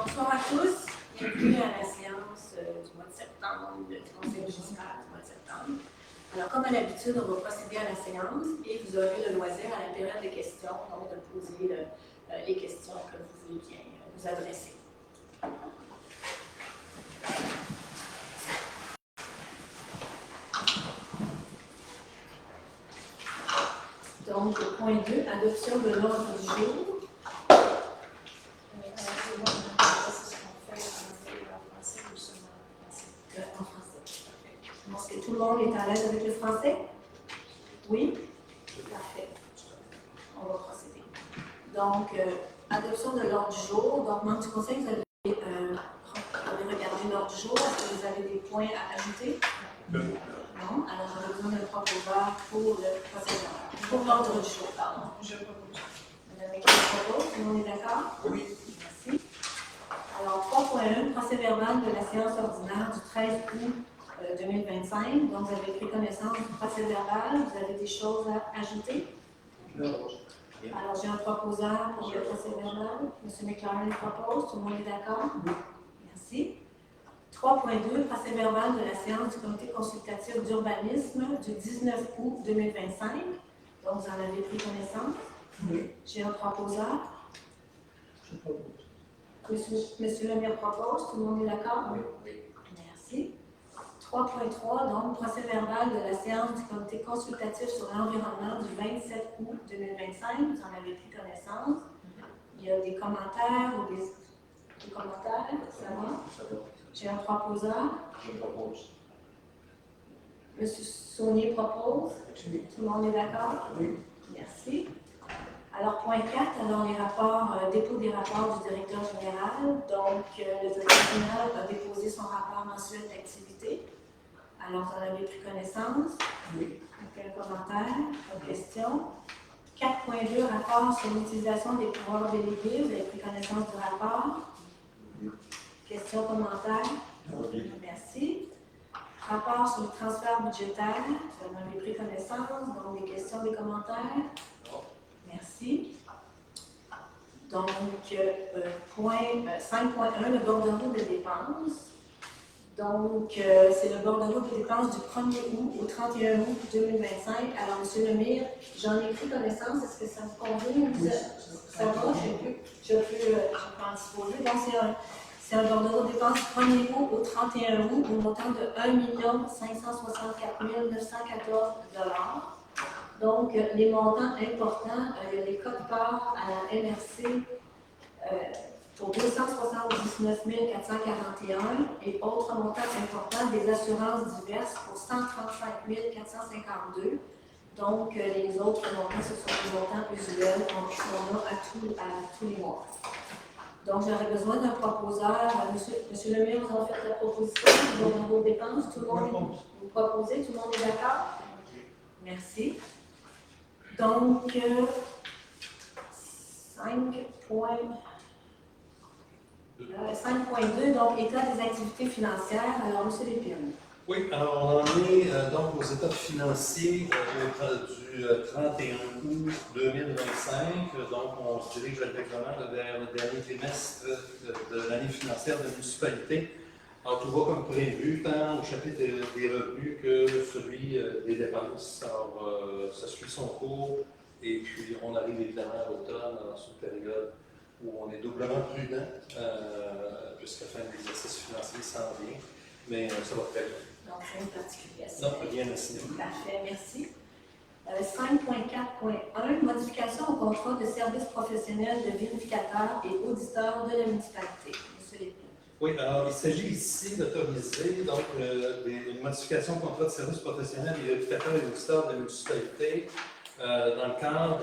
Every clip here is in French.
Bonsoir à tous. Bienvenue à la séance du mois de septembre, du Conseil municipal du mois de septembre. Alors, comme à l'habitude, on va procéder à la séance et vous aurez le loisir à la période des questions, donc de poser les questions que vous voulez bien vous adresser. Donc, point 2, adoption de l'ordre du jour. En français. Est-ce que tout le monde est à l'aise avec le français? Oui? Parfait. On va procéder. Donc, adoption de l'ordre du jour. Donc, membre du conseil, vous avez regardé l'ordre du jour. Est-ce que vous avez des points à ajouter? Non. Alors, j'aurais besoin d'un proposeur pour le procédure. Pour l'ordre du jour, pardon. Je propose. Madame Mécanique propose. Tout le monde est d'accord? Oui. Merci. Alors, 3.1, procès verbal de la séance ordinaire du 13 août 2025. Donc, vous avez pris connaissance du procès verbal. Vous avez des choses à ajouter? Non. Alors, j'ai un proposeur pour le procès verbal. M. McLaren propose. Tout le monde est d'accord? Oui. Merci. 3.2, procès verbal de la séance du comité consultatif d'urbanisme du 19 août 2025. Donc, vous en avez pris connaissance? Oui. J'ai un proposeur. Je propose. Monsieur Lemire propose. Tout le monde est d'accord? Oui. Merci. 3.3, donc, procès verbal de la séance du comité consultatif sur l'environnement du 27 août 2025. Vous en avez pris connaissance. Il y a des commentaires ou des commentaires? Ça va? J'ai un proposeur. Je propose. Monsieur Saunier propose. Oui. Tout le monde est d'accord? Oui. Merci. Alors, point 4, alors les rapports, dépôt des rapports du directeur général. Donc, le directeur général a déposé son rapport mensuel d'activité. Alors, vous en avez pris connaissance? Oui. Aucun commentaire? Pas de question? 4.2, rapport sur l'utilisation des pouvoirs délégués. Vous avez pris connaissance du rapport? Oui. Questions, commentaires? Oui. Merci. Rapport sur le transfert budgétaire. Vous en avez pris connaissance. Donc, des questions, des commentaires? Merci. Donc, point 5.1, le bordereau de dépenses. Donc, c'est le bordereau de dépenses du 1er août au 31 août 2025. Alors, M. Lemire, j'en ai pris connaissance. Est-ce que ça vous convient? Ça va? Je peux en disposer. Donc, c'est un bordereau de dépenses du 1er août au 31 août au montant de 1 564 914 $. Donc, les montants importants, il y a les codes-parts à la MRC pour 279 441 et autres montants importants des assurances diverses pour 135 452. Donc, les autres montants, ce sont des montants usuels qu'on a à tous les mois. Donc, j'aurais besoin d'un proposeur. Monsieur Lemire, vous avez fait la proposition de vos dépenses. Tout le monde, vous proposez, tout le monde est d'accord? Merci. Donc, 5.2, donc état des activités financières. Alors, M. Lépine. Oui, alors on en est donc aux états financiers du 31 août 2025. Donc, on se dirige avec vers le dernier trimestre de l'année financière de la municipalité. Alors, tout va comme prévu, tant au chapitre des revenus que celui des dépenses. Alors, ça suit son cours et puis on arrive évidemment à l'automne, dans une période où on est doublement prudent, puisque la fin de l'exercice financier s'en vient, mais ça va très bien. Donc, rien de particulier à ça. Non, rien à signaler. Parfait, merci. 5.4.1, modification au contrat de service professionnel de vérificateur et auditeur de la municipalité. M. Lépine. Oui, alors il s'agit ici d'autoriser donc une modification au contrat de service professionnel des vérificateurs et auditeurs de la municipalité dans le cadre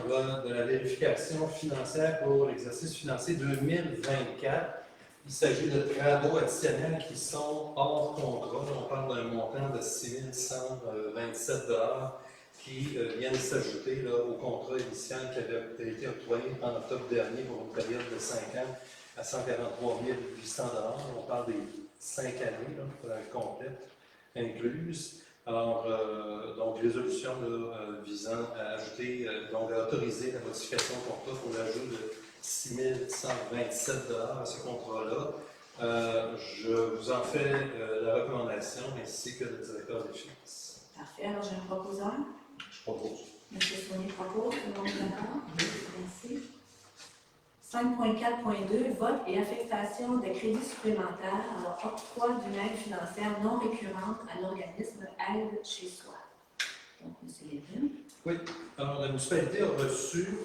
de la vérification financière pour l'exercice financier 2024. Il s'agit de travaux additionnels qui sont hors contrat. On parle d'un montant de 6 127 $ qui viennent s'ajouter au contrat initial qui avait été octroyé en octobre dernier pour une période de 5 ans à 143 800 $. On parle des 5 années complètes incluses. Alors, donc, résolution visant à ajouter, donc à autoriser la modification au contrat pour l'ajout 6 127 $ à ce contrat-là. Je vous en fais la recommandation ainsi que le directeur des finances. Parfait. Alors, j'ai un proposeur. Je propose. M. Saunier propose. Tout le monde est d'accord? Merci. 5.4.2, vote et affectation de crédits supplémentaires, alors octroi d'une aide financière non récurrente à l'organisme Aide chez soi. Donc, M. Lévin. Oui, alors la municipalité a reçu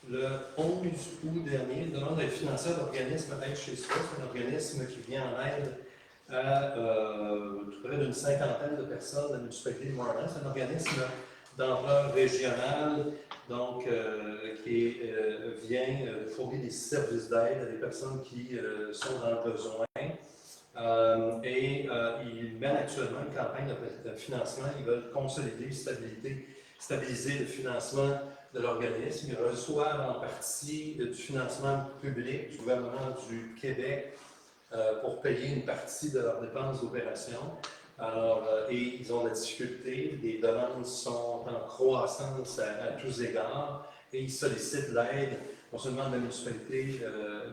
le 11 août dernier une demande d'aide financière d'organisme Aide chez soi. C'est un organisme qui vient en aide à près d'une cinquantaine de personnes de la municipalité de Montréal. C'est un organisme d'ampleur régionale, donc qui vient fournir des services d'aide à des personnes qui sont dans le besoin. Ils mènent actuellement une campagne de financement. Ils veulent consolider, stabiliser le financement de l'organisme. Ils reçoivent en partie du financement public du gouvernement du Québec pour payer une partie de leurs dépenses d'opération. Alors, et ils ont de la difficulté, les demandes sont en croissance à tous égards, et ils sollicitent l'aide, non seulement de la municipalité,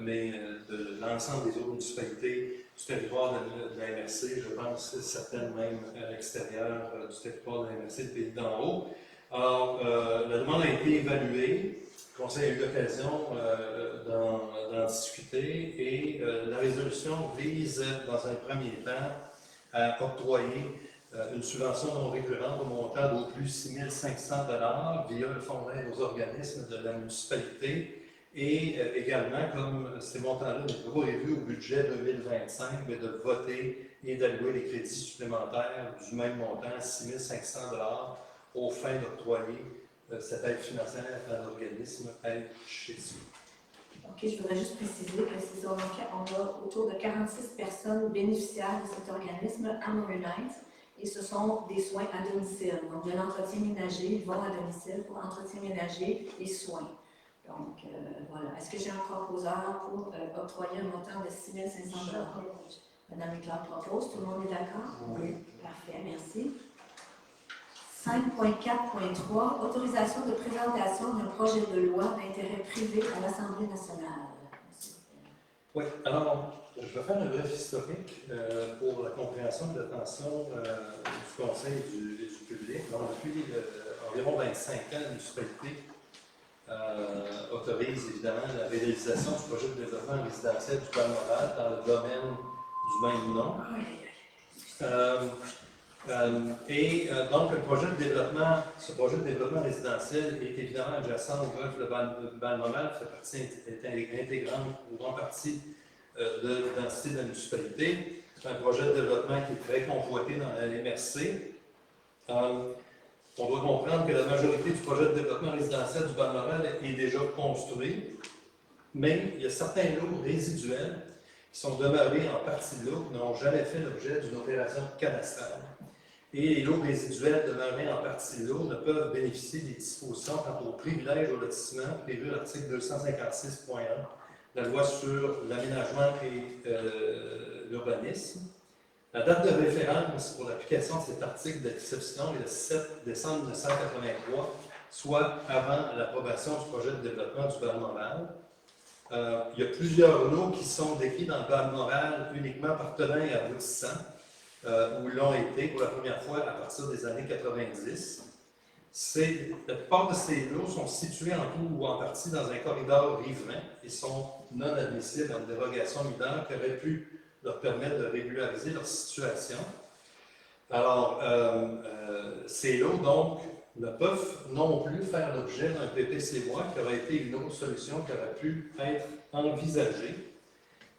mais de l'ensemble des autres municipalités du territoire de la MRC, je pense certaines même à l'extérieur du territoire de la MRC, le pays d'en haut. Alors, la demande a été évaluée, le Conseil a eu l'occasion d'en discuter, et la résolution vise, dans un premier temps, à octroyer une subvention non récurrente au montant d'au plus 6 500 $ via le fonds d'aide aux organismes de la municipalité et également, comme ces montants-là n'est pas prévu au budget 2025, mais de voter et d'allouer les crédits supplémentaires du même montant, 6 500 $ aux fins d'octroyer cette aide financière à l'organisme Aide chez soi. OK, je voudrais juste préciser que c'est on a autour de 46 personnes bénéficiaires de cet organisme à Montréal, et ce sont des soins à domicile. Donc, de l'entretien ménager, ils vont à domicile pour entretien ménager et soins. Donc, voilà. Est-ce que j'ai un proposeur pour octroyer un montant de 6 500 $? Madame Leclerc propose. Tout le monde est d'accord? Oui. Parfait, merci. 5.4.3, autorisation de présentation d'un projet de loi d'intérêt privé à l'Assemblée nationale. Oui, alors, je vais faire un bref historique pour la compréhension de l'attention du Conseil et du public. Donc, depuis environ 25 ans, la municipalité autorise évidemment la réalisation du projet de développement résidentiel du Val-Moral dans le domaine du même nom. Donc, ce projet de développement résidentiel est évidemment adjacent au golfe de Val-Moral, est intégrante ou grande partie de l'identité de la municipalité. C'est un projet de développement qui est très convoité dans la MRC. On doit comprendre que la majorité du projet de développement résidentiel du Val-Moral est déjà construit, mais il y a certains lots résiduels qui sont demeurés en partie de l'eau, qui n'ont jamais fait l'objet d'une opération cadastrale. Et les lots résiduels demeurés en partie de l'eau ne peuvent bénéficier des dispositions quant au privilège au lotissement prévu à l'article 256.1 de la loi sur l'aménagement et l'urbanisme. La date de référence pour l'application de cet article d'exception est le 7 décembre 1983, soit avant l'approbation du projet de développement du Val-Moral. Il y a plusieurs lots qui sont décrits dans le Val-Moral uniquement par tenant et aboutissant, où l'ont été pour la première fois à partir des années 90. La plupart de ces lots sont situés en tout ou en partie dans un corridor riverain et sont non admissibles à une dérogation mineure qui aurait pu leur permettre de régulariser leur situation. Alors, ces lots, donc, ne peuvent non plus faire l'objet d'un PPCY qui aurait été une autre solution qui aurait pu être envisagée.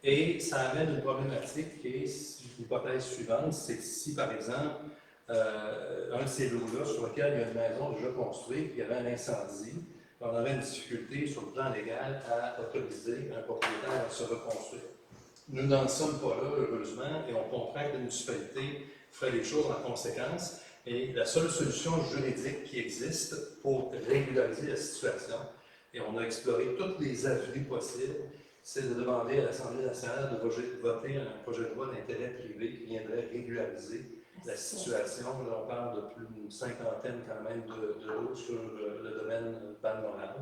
Et ça amène une problématique qui est l'hypothèse suivante, c'est que si, par exemple, un de ces lots-là, sur lequel il y a une maison déjà construite, il y avait un incendie, on aurait une difficulté sur le plan légal à autoriser un propriétaire à se reconstruire. Nous n'en sommes pas là, heureusement, et on comprend que la municipalité ferait les choses en conséquence. Et la seule solution juridique qui existe pour régulariser la situation, et on a exploré toutes les avenues possibles, c'est de demander à l'Assemblée nationale de voter un projet de loi d'intérêt privé qui viendrait régulariser la situation. Là, on parle de plus d'une cinquantaine quand même de lots sur le domaine Val-Moral.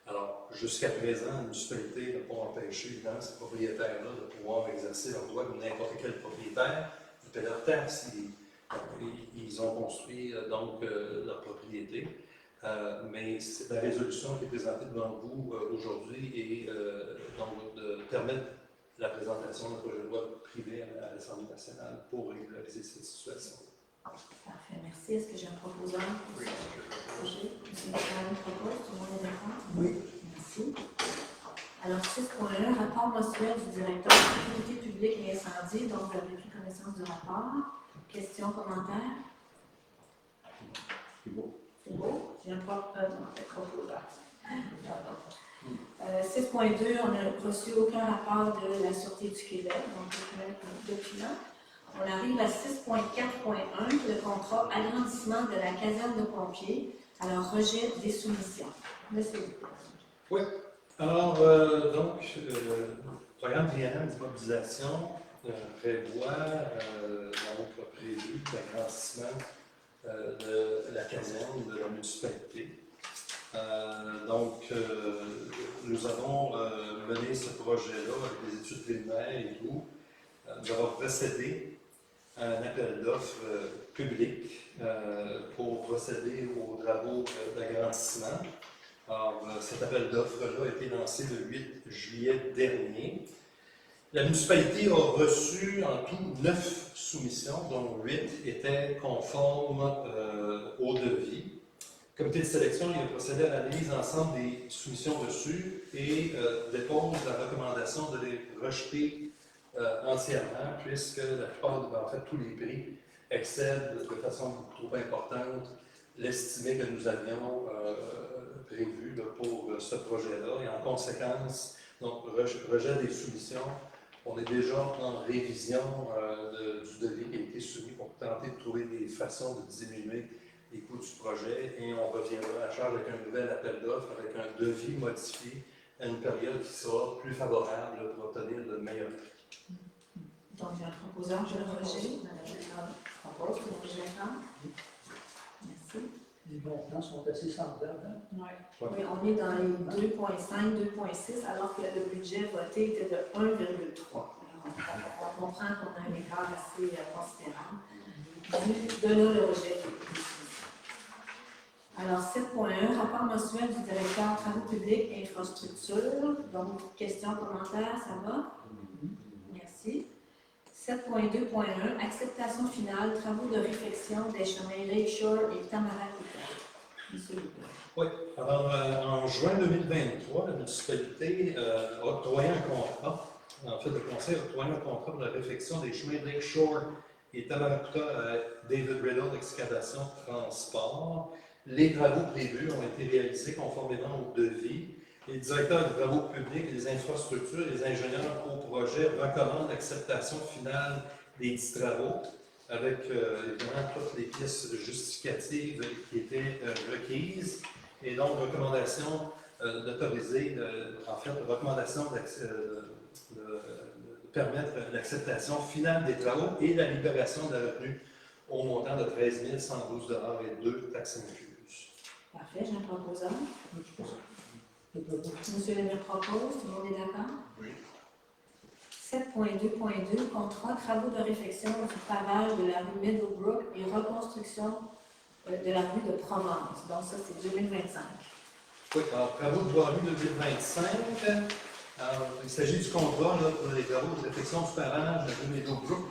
Alors, jusqu'à présent, la municipalité n'a pas empêché, évidemment, ces propriétaires-là de pouvoir exercer leur droit comme n'importe quel propriétaire. Ils paient leur taxe, ils ont construit donc leur propriété. Mais la résolution qui est présentée devant vous aujourd'hui est donc de permettre la présentation d'un projet de loi privé à l'Assemblée nationale pour régulariser cette situation. Parfait, merci. Est-ce que j'ai un proposeur pour ce projet? M. Nicolas propose, tout le monde est d'accord? Oui. Merci. Alors, 6.1, rapport mensuel du directeur de la sécurité publique et incendie. Donc, vous avez pris connaissance du rapport. Questions, commentaires? C'est beau. C'est beau. J'ai un proposeur. 6.2, on n'a reçu aucun rapport de la Sûreté du Québec, donc depuis là. On arrive à 6.4.1, le contrat agrandissement de la caserne de pompiers. Alors, rejet des soumissions. Monsieur. Oui. Alors, donc, le programme PNM d'immobilisation prévoit, donc, prévu l'agrandissement de la caserne de la municipalité. Nous avons mené ce projet-là avec des études préliminaires et tout. Nous avons procédé à un appel d'offres public pour procéder aux travaux d'agrandissement. Alors, cet appel d'offres-là a été lancé le 8 juillet dernier. La municipalité a reçu en tout 9 soumissions, dont 8 étaient conformes au devis. Le comité de sélection il a procédé à l'analyse d'ensemble des soumissions reçues et dépose la recommandation de les rejeter entièrement, puisque la plupart, en fait, tous les prix excèdent de façon beaucoup trop importante l'estimé que nous avions prévu là, pour ce projet-là. Et en conséquence, donc, rejet des soumissions. On est déjà en révision du devis qui a été soumis pour tenter de trouver des façons de diminuer les coûts du projet et on reviendra à la charge avec un nouvel appel d'offres, avec un devis modifié à une période qui sera plus favorable pour obtenir de meilleurs prix. Donc, j'ai un proposeur, je le rejette. Madame propose, vous êtes d'accord? Merci. Les montants sont assez semblables. Hein? Oui. Oui, on est dans les 2,5, 2,6, alors que le budget voté était de 1,3. On comprend qu'on a un écart assez considérable. De là, le rejet. Alors, 7.1, rapport mensuel du directeur travaux publics et infrastructures. Donc, questions, commentaires, ça va? Merci. 7.2.1, acceptation finale, travaux de réfection des chemins Lakeshore et Tamaracuta. Monsieur Lucas. Oui, alors en juin 2023, la municipalité a octroyé un contrat, en fait, le conseil a octroyé un contrat pour la réfection des chemins Lakeshore et Tamaracuta à David Riddle Excavation Transport. Les travaux prévus ont été réalisés conformément au devis. Les directeurs des travaux publics, des infrastructures, les ingénieurs au projet recommandent l'acceptation finale des dits travaux avec évidemment toutes les pièces justificatives qui étaient requises. Et donc, recommandation d'autoriser, recommandation de permettre l'acceptation finale des travaux et la libération de la retenue au montant de 13 112 $ et 2 taxes incluses. Parfait, j'ai un proposeur. Monsieur Lemire propose, tout le monde est d'accord? Oui. 7.2.2, contrat, travaux de réfection du pavage de la rue Meadowbrook et reconstruction de la rue de Provence. Donc ça, c'est 2025. Oui, alors, travaux de voirie 2025. Alors, il s'agit du contrat là, pour les travaux de réfection du pavage de la rue Meadowbrook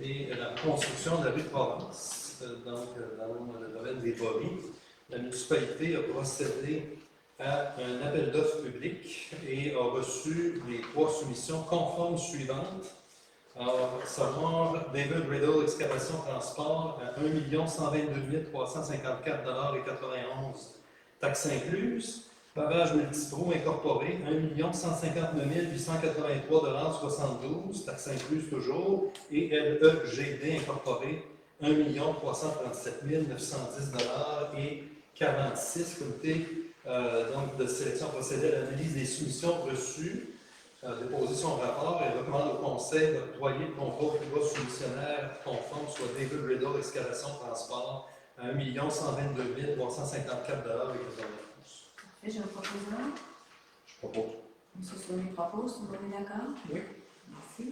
et la reconstruction de la rue de Provence, donc dans le domaine des voiries. La municipalité a procédé à un appel d'offres public et a reçu les 3 soumissions conformes suivantes. Alors, savoir David Riddle Excavation Transport à 1 122 354 $ et 91 taxes incluses. Pavage Multipro Incorporé, 1 159 883 $ 72, taxes incluses toujours. Et LEGD Incorporé, 1 337 910 $ et 46. Comité donc de sélection procédé à l'analyse des soumissions reçues, déposé son rapport et recommande au Conseil d'octroyer le contrat au plus bas soumissionnaire conforme, soit David Riddle Excavation Transport, à 1 122 354 $ et 91. Parfait, j'ai un proposant. Je propose. M. Saunier propose, tout le monde est d'accord? Oui. Merci.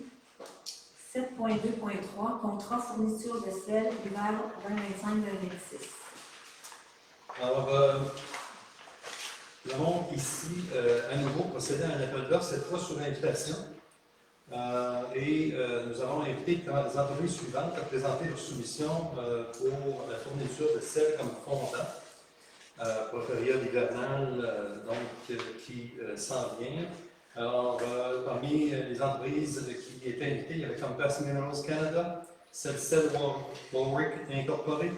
7.2.3, contrat fourniture de sel hiver 2025-2026. Alors, nous avons ici à nouveau procédé à un appel d'offres, cette fois sur invitation. Nous avons invité les entreprises suivantes à présenter leur soumission pour la fourniture de sel comme fondant pour la période hivernale qui s'en vient. Alors, parmi les entreprises qui étaient invitées, il y avait Compass Minerals Canada, Cell Warwick Incorporé,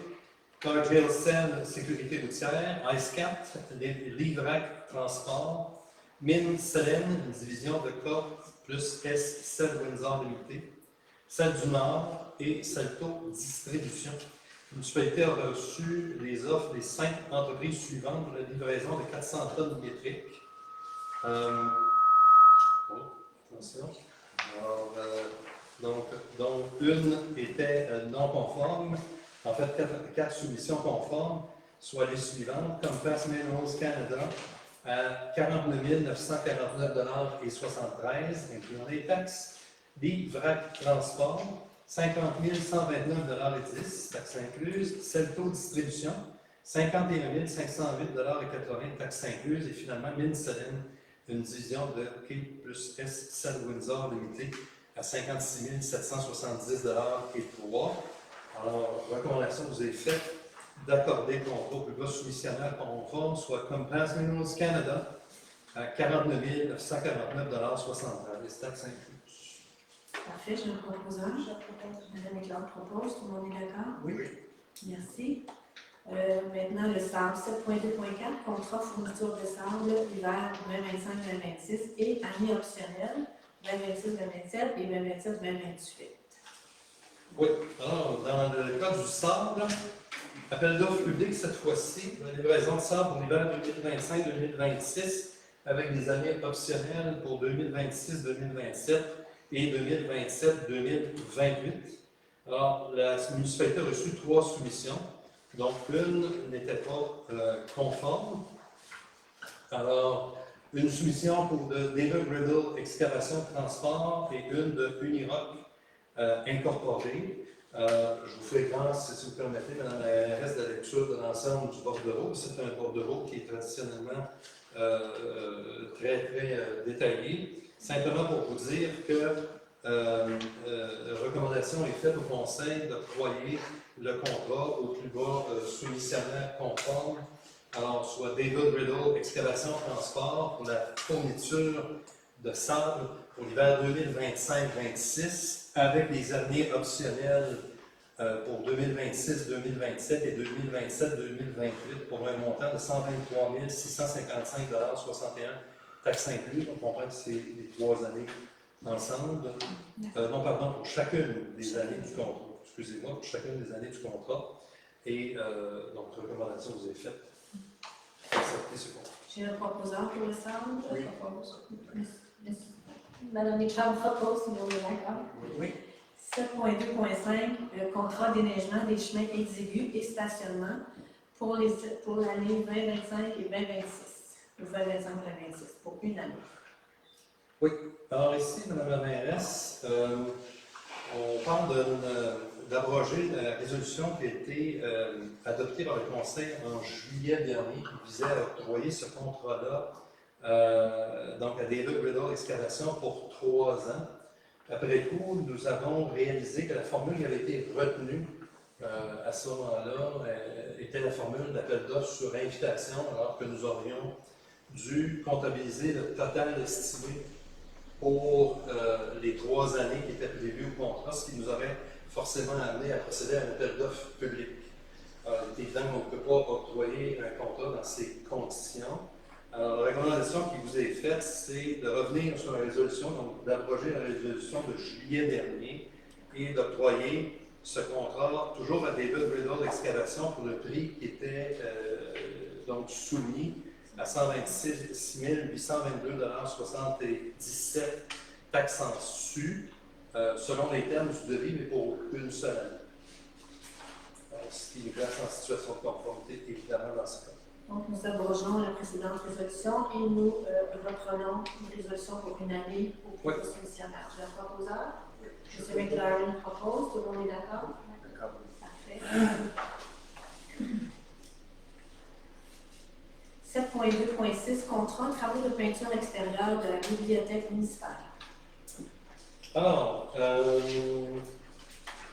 Cargill Cell Sécurité routière, IceCat, Livrac Transport, Mine Selene, une division de Corp plus S Cell Windsor Limité, Celle du Nord et Celto Distribution. La municipalité a reçu les offres des 5 entreprises suivantes pour la livraison de 400 tonnes métriques. Attention. Alors, donc, une était non conforme. En fait, 4 soumissions conformes, soit les suivantes. Compass Minerals Canada à 49 949,73 $, incluant les taxes. Livrac Transport, 50 129,10 $, taxes incluses. Celto Distribution, 51 508,80 $, taxes incluses. Et finalement, Mine Selene, une division de K plus S Cell Windsor Limité à 56 770,03 $. Alors, recommandation vous est faite d'accorder le contrat au plus bas soumissionnaire conforme, soit Compass Minerals Canada, à 49 949,73 $, taxes incluses. Parfait, j'ai un proposant. Madame Éclair propose, tout le monde est d'accord? Oui. Merci. Maintenant, le sable, 7.2.4, contrat fourniture de sable hiver 2025-2026 et année optionnelle 2026-2027 et 2027-2028. Oui, alors, dans le cas du sable, appel d'offres public cette fois-ci, la livraison de sable pour l'hiver 2025-2026 avec des années optionnelles pour 2026-2027 et 2027-2028. Alors, la municipalité a reçu 3 soumissions. Donc, une n'était pas conforme. Alors, une soumission pour de David Riddle Excavation Transport et une de Uniroc Incorporé. Je vous fais grâce, si vous permettez, Madame la RS, de la lecture de l'ensemble du bordereau. C'est un bordereau qui est traditionnellement très détaillé. Simplement pour vous dire que la recommandation est faite au Conseil d'octroyer le contrat au plus bas soumissionnaire conforme, alors soit David Riddle Excavation Transport pour la fourniture de sable pour l'hiver 2025-26 avec les années optionnelles pour 2026-2027 et 2027-2028 pour un montant de 123 655,61 $, taxes incluses. On comprend que c'est les 3 années ensemble. Non, pardon, pour chacune des années du contrat. Excusez-moi, pour chacune des années du contrat. Et donc, recommandation vous est faite. Acceptez ce contrat. J'ai un proposant pour le sable. Oui. Madame Éclair propose, si vous êtes d'accord. Oui. 7.2.5, contrat d'éneigement des chemins exigus et stationnement pour l'année 2025 et 2026. Ou 2025-2026, pour une année. Oui. Alors ici, Madame la mairesse, on parle d'abroger la résolution qui a été adoptée par le Conseil en juillet dernier, qui visait à octroyer ce contrat-là donc à David Riddle Excavation pour 3 ans. Après coup, nous avons réalisé que la formule qui avait été retenue à ce moment-là était la formule d'appel d'offres sur invitation, alors que nous aurions dû comptabiliser le total estimé pour les 3 années qui étaient prévues au contrat, ce qui nous aurait forcément amené à procéder à un appel d'offres public. Il est évident qu'on ne peut pas octroyer un contrat dans ces conditions. Alors, la recommandation qui vous est faite, c'est de revenir sur la résolution, donc d'abroger la résolution de juillet dernier et d'octroyer ce contrat toujours à David Riddle Excavation pour le prix qui était donc soumis à 126 822,77 $, taxes en su, selon les termes du devis, mais pour une seule année. Alors, ce qui nous place en situation de conformité, évidemment, dans ce cas. Donc, nous abrogeons la précédente résolution et nous reprenons une résolution pour une année au Oui. soumissionnaire. J'ai un proposeur. M. McLaren propose. Tout le monde est d'accord? D'accord. Parfait. 7.2.6 contrat travaux de peinture extérieure de la bibliothèque municipale. Alors, dans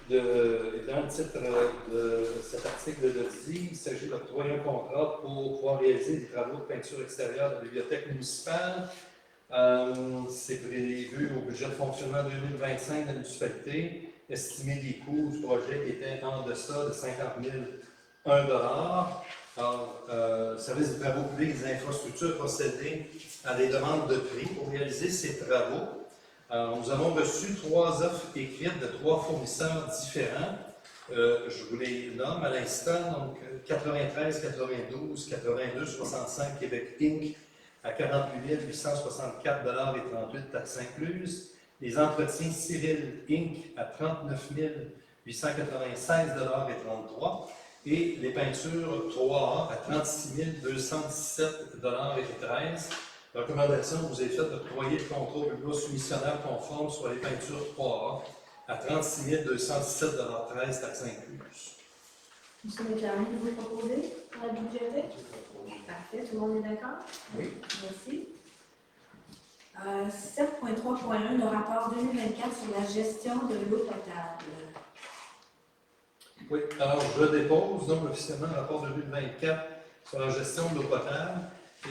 le titre de cet article de dit, il s'agit d'octroyer un contrat pour pouvoir réaliser des travaux de peinture extérieure de la bibliothèque municipale. C'est prévu au budget de fonctionnement 2025 de la municipalité. Estimer les coûts du projet qui étaient en deçà de 50 001 $. Alors, service des travaux publics et des infrastructures procédé à des demandes de prix pour réaliser ces travaux. Nous avons reçu 3 offres écrites de 3 fournisseurs différents. Je vous les nomme à l'instant. Donc, 93, 92, 82, 65 Québec Inc. à 48 864 $ et 38 taxes incluses. Les entretiens Cyril Inc. à 39 896 $ et 33. Et les peintures 3A à 36 217 $ et 13. La recommandation vous est faite d'octroyer le contrôle du soumissionnaire conforme sur les peintures 3A à 36 217 $ 13 taxes incluses. M. McLaren, vous proposez pour la bibliothèque? Parfait. Tout le monde est d'accord? Oui. Merci. 7.3.1, le rapport 2024 sur la gestion de l'eau potable. Oui, alors je dépose donc officiellement le rapport 2024 sur la gestion de l'eau potable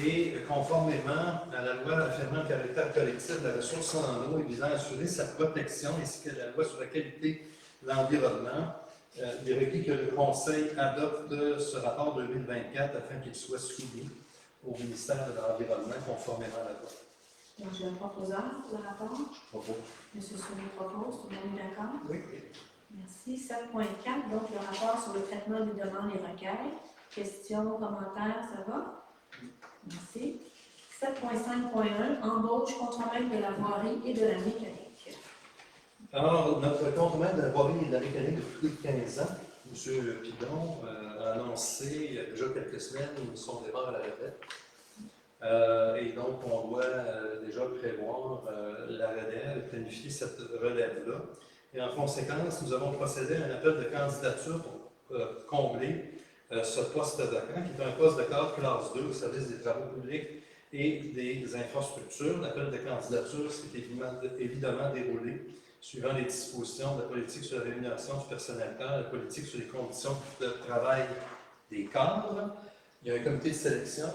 et conformément à la loi affirmant le caractère collectif de la ressource en eau et visant à assurer sa protection ainsi que la loi sur la qualité de l'environnement, il est requis que le Conseil adopte ce rapport 2024 afin qu'il soit soumis au ministère de l'Environnement conformément à la loi. Donc, j'ai un proposeur pour le rapport. Je propose. M. Soumy propose. Tout le monde est d'accord? Oui. Merci. 7.4, donc le rapport sur le traitement des demandes et requêtes. Questions, commentaires, ça va? Merci. 7.5.1, embauche contremaître de la voirie et de la mécanique. Alors, notre contremaître de la voirie et de la mécanique depuis plus de 15 ans, M. Pidon, a annoncé il y a déjà quelques semaines son départ à la retraite. Et donc, on doit déjà prévoir la relève, planifier cette relève-là. Et en conséquence, nous avons procédé à un appel de candidature pour combler ce poste vacant, qui est un poste de cadre classe 2 au service des travaux publics et des infrastructures. L'appel de candidature s'est évidemment déroulé suivant les dispositions de la politique sur la rémunération du personnel cadre, la politique sur les conditions de travail des cadres. Il y a un comité de sélection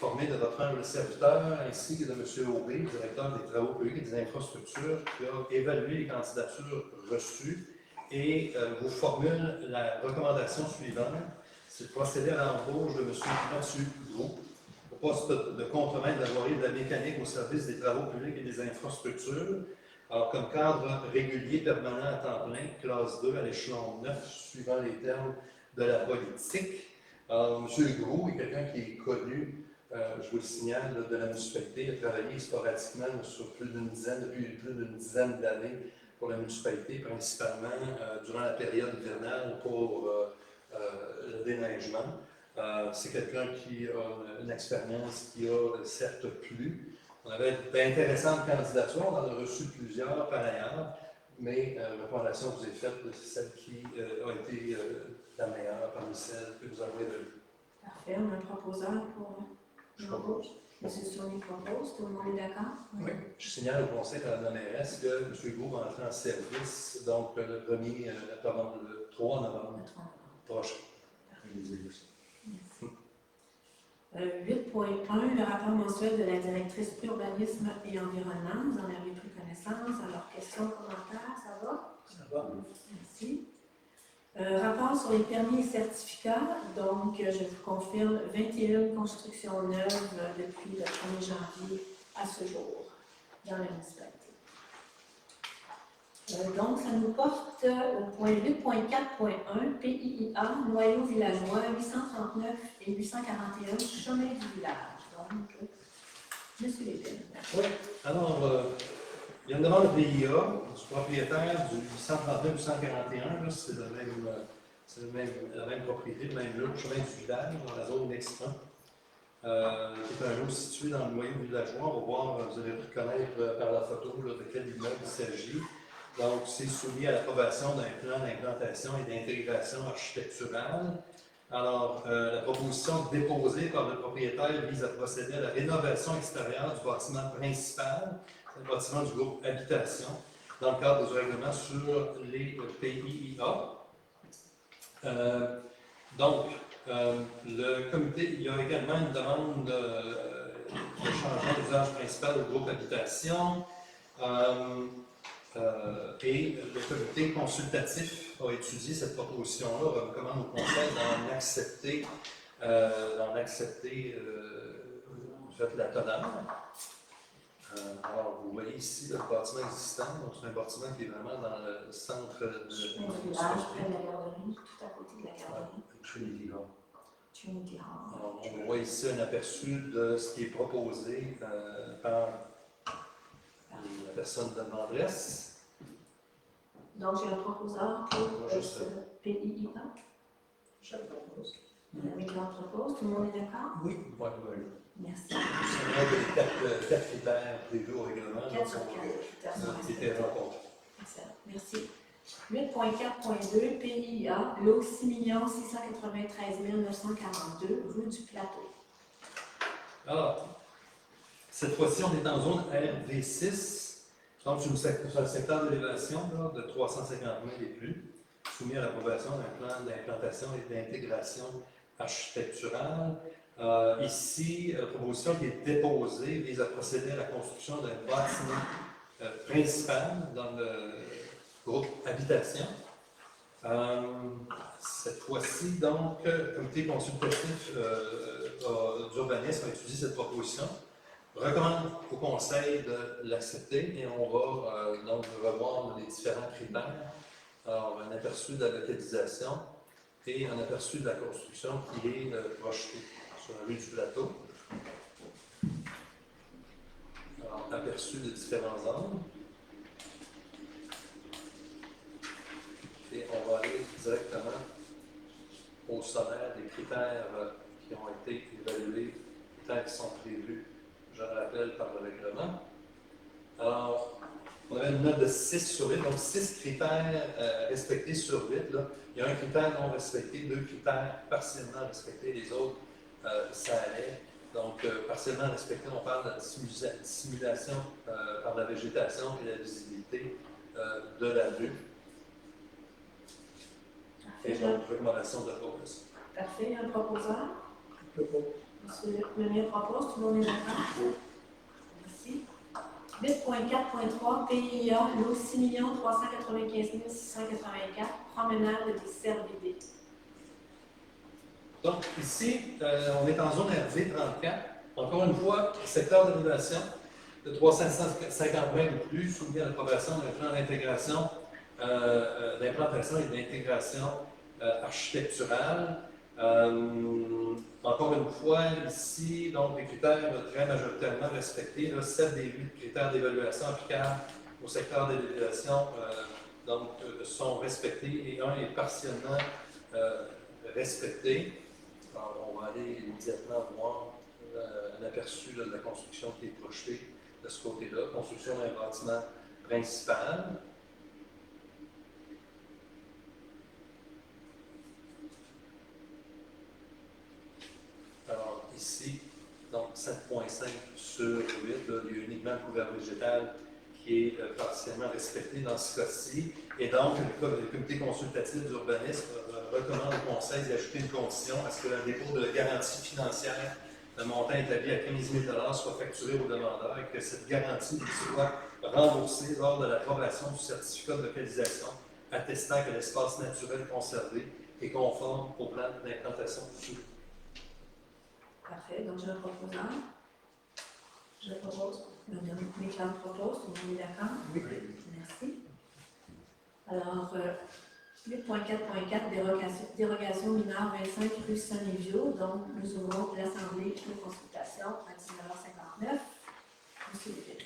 formé de votre humble serviteur ainsi que de M. Aubé, directeur des travaux publics et des infrastructures, qui a évalué les candidatures reçues et vous formule la recommandation suivante, c'est de procéder à l'embauche de M. Gros au poste de contremaître de la voirie et de la mécanique au service des travaux publics et des infrastructures. Alors, comme cadre régulier permanent à temps plein, classe 2 à l'échelon 9, suivant les termes de la politique. Alors, M. Gros est quelqu'un qui est connu, je vous le signale, de la municipalité. Il a travaillé sporadiquement depuis plus d'une dizaine d'années pour la municipalité, principalement durant la période hivernale pour le déneigement. C'est quelqu'un qui a une expérience qui a certes plu. On avait d'intéressantes candidatures, on en a reçu plusieurs par ailleurs, mais la recommandation que vous avez faite, c'est celle qui a été la meilleure parmi celles que vous avez revues. Parfait. On a un proposeur pour l'embauche. M. Soumy propose. Tout le monde est d'accord? Oui. Je signale au conseil de la mairesse que M. Hugo va entrer en service donc le 3 novembre prochain. Merci. 8.1, le rapport mensuel de la directrice urbanisme et environnement. Vous en avez pris connaissance. Alors, questions, commentaires, ça va? Ça va. Merci. Rapport sur les permis et certificats. Donc, je vous confirme 21 constructions neuves depuis le 1er janvier à ce jour dans la municipalité. Donc, ça nous porte au point 8.4.1, PIIA, noyau villageois, 839 et 841, chemin du village. Donc, M. Lépine. Oui, alors, il y a une demande de PIA du propriétaire du 839-841, c'est le même C'est la même propriété, le même lot, le chemin du village, dans la zone X1, qui est un lot situé dans le noyau villageois. On va voir, vous allez reconnaître par la photo là, de quel immeuble il s'agit. Donc, c'est soumis à l'approbation d'un plan d'implantation et d'intégration architecturale. Alors, la proposition déposée par le propriétaire vise à procéder à la rénovation extérieure du bâtiment principal, le bâtiment du groupe Habitation, dans le cadre du règlement sur les PIIA. Donc, le comité, il y a également une demande de changement d'usage principal au groupe Habitation. Et le comité consultatif a étudié cette proposition-là, recommande au conseil d'en accepter, la teneur. Alors, vous voyez ici le bâtiment existant, donc c'est un bâtiment qui est vraiment dans le centre de Chemin du village, près de la garderie, tout à côté de la garderie. Trinity Hall. Trinity Hall. Alors, on voit ici un aperçu de ce qui est proposé par la personne demanderesse. Donc, j'ai un proposeur pour ce PIIA. Je propose. Avec l'entrepose, tout le monde est d'accord? Oui. Oui, oui. Merci. C'est vrai que les quatre critères prévus au règlement. 4 sur 4 critères sont Qui étaient respectés. rencontrés. Excellent. Merci. 8.4.2, PIA, lot 6 693 942, rue du Plateau. Alors, cette fois-ci, on est en zone RV6, donc c'est un secteur d'élévation de 350 mètres et plus, soumis à l'approbation d'un plan d'implantation et d'intégration architecturale. Ici, la proposition qui est déposée vise à procéder à la construction d'un bâtiment principal dans le groupe Habitation. Cette fois-ci, donc, le comité consultatif d'urbanisme a étudié cette proposition, recommande au conseil de l'accepter et on va donc revoir les différents critères. Alors, un aperçu de la localisation et un aperçu de la construction qui est projetée sur la rue du Plateau. Alors, aperçu de différents angles. Et on va aller directement au sommaire des critères qui ont été évalués, les critères qui sont prévus, je le rappelle, par le règlement. Alors, on avait une note de 6 sur 8, donc 6 critères respectés sur 8. Là. Il y a un critère non respecté, 2 critères partiellement respectés, les autres, ça allait. Donc, partiellement respecté, on parle de la simulation par la végétation et la visibilité de la rue. Et donc, recommandation de l'approbation. Parfait. Un proposeur? Je propose. Monsieur Lemire propose, tout le monde est d'accord? Merci. 8.4.3, PIA, lot 6 395 684, promenade des Cervidés. Donc, ici, on est en zone RV 34. Encore une fois, secteur d'innovation de 350 mètres ou plus, soumis à l'approbation d'un plan d'intégration, d'implantation et d'intégration architecturale. Encore une fois, ici, donc, les critères très majoritairement respectés, là, 7 des 8 critères d'évaluation applicables au secteur de l'évaluation sont respectés et un est partiellement respecté. Alors, on va aller immédiatement voir un aperçu de la construction qui est projetée de ce côté-là, construction d'un bâtiment principal. Alors, ici, donc 7.5 sur 8, là, il y a uniquement le couvert végétal qui est partiellement respecté dans ce cas-ci. Et donc, le comité consultatif d'urbanisme recommande au conseil d'ajouter une condition à ce que le dépôt de garantie financière de montant établi à 15 000 soit facturé au demandeur et que cette garantie soit remboursée lors de l'approbation du certificat de localisation attestant que l'espace naturel conservé est conforme au plan d'implantation futur. Parfait. Donc, j'ai un proposeur. Je propose. Madame Méclan propose. Tout le monde est d'accord? Oui. Merci. Alors, 8.4.4, dérogation mineure 25 rue Saint-Lévio. Donc, nous ouvrons l'Assemblée de consultation à 19h59. Monsieur Lévy.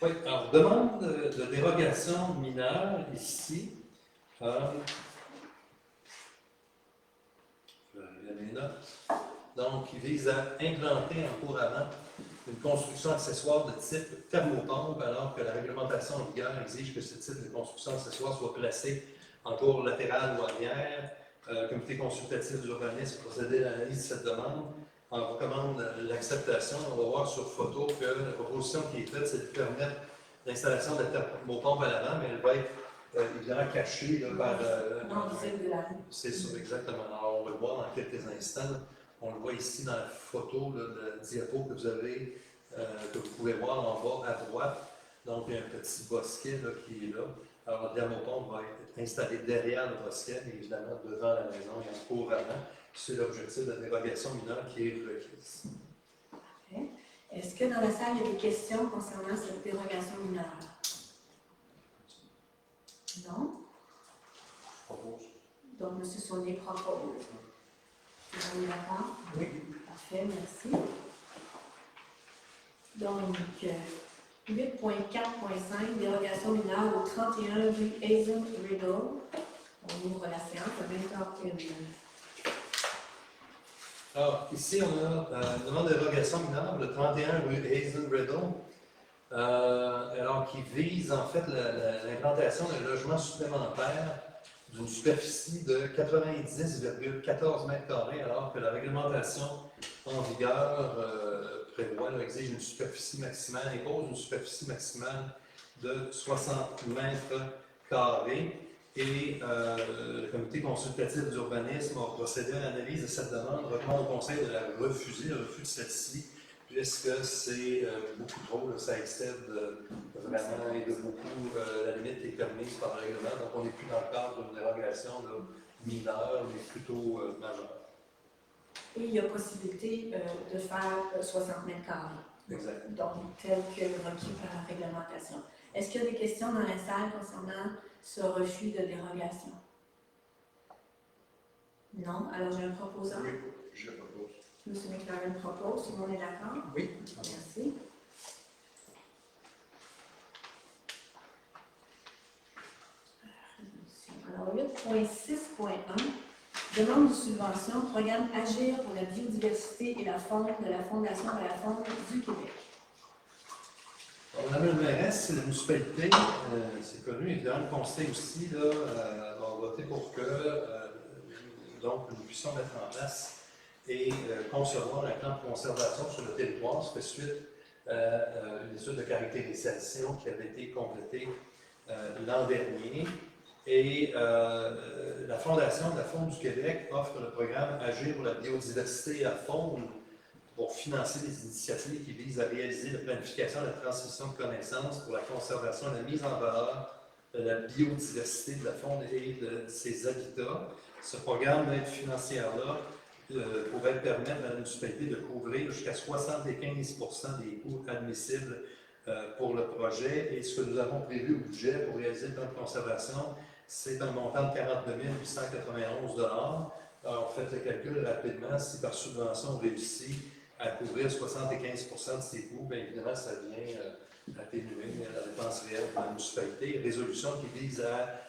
Oui, alors, demande de dérogation mineure ici. les notes. Donc, il vise à implanter en cours avant une construction accessoire de type thermopompe, alors que la réglementation en vigueur exige que ce type de construction accessoire soit placé en cours latéral ou arrière. Le comité consultatif d'urbanisme procédé à l'analyse de cette demande. On recommande l'acceptation. On va voir sur photo que la proposition qui est faite, c'est de permettre l'installation de la thermopompe à l'avant, mais elle va être évidemment cachée là, par. Non visible de la rue. C'est ça, exactement. Alors, on va le voir dans quelques instants. On le voit ici dans la photo, là, le diapo que vous avez, que vous pouvez voir en bas à droite. Donc, il y a un petit bosquet là, qui est là. Alors, la thermopompe va être installée derrière le bosquet, et évidemment devant la maison et en cours avant. C'est l'objectif de la dérogation mineure qui est requise. Parfait. Est-ce que dans la salle, il y a des questions concernant cette dérogation mineure? Non? Donc, M. Saunier propose. Vous êtes d'accord? Oui. Parfait, merci. Donc, 8.4.5, dérogation mineure au 31 rue Hazen Riddle. On ouvre la séance à 20h01. Alors, ici, on a une demande de dérogation mineure, le 31 rue Hazen Riddle, alors qui vise en fait l'implantation d'un logement supplémentaire d'une superficie de 90,14 mètres carrés, alors que la réglementation en vigueur prévoit, exige une superficie maximale, impose une superficie maximale de 60 mètres carrés. Et le comité consultatif d'urbanisme a procédé à l'analyse de cette demande, recommande au conseil de la refuser, le refus de celle-ci, puisque c'est beaucoup trop, là, ça excède vraiment et de beaucoup la limite qui est permise par le règlement. Donc, on n'est plus dans le cadre d'une dérogation là, mineure, mais plutôt majeure. Et il y a possibilité de faire 60 mètres carrés. Exact. Donc, tel que requis par la réglementation. Est-ce qu'il y a des questions dans la salle concernant ce refus de dérogation? Non? Alors, j'ai un proposant. Oui, je propose. M. McLaren propose. Tout le monde est d'accord? Oui. Merci. Alors, 8.6.1, demande de subvention, programme Agir pour la biodiversité et la faune de la Fondation de la faune du Québec. Madame la mairesse, c'est la municipalité, c'est connu, évidemment, le conseil aussi, là, va voter pour que donc, nous puissions mettre en place et concevoir un plan de conservation sur le territoire. Ça fait suite à une étude de caractérisation qui avait été complétée l'an dernier. Et la Fondation de la faune du Québec offre le programme Agir pour la biodiversité et la faune pour financer des initiatives qui visent à réaliser la planification et la transmission de connaissances pour la conservation et la mise en valeur de la biodiversité de la faune et de ses habitats. Ce programme d'aide financière-là pourrait permettre à la municipalité de couvrir jusqu'à 75% des coûts admissibles pour le projet. Et ce que nous avons prévu au budget pour réaliser le plan de conservation, c'est un montant de 42 891 $. Alors, faites le calcul rapidement. Si par subvention on réussit à couvrir 75% de ces coûts, bien évidemment, ça vient atténuer la dépense réelle de la municipalité. Résolution qui vise à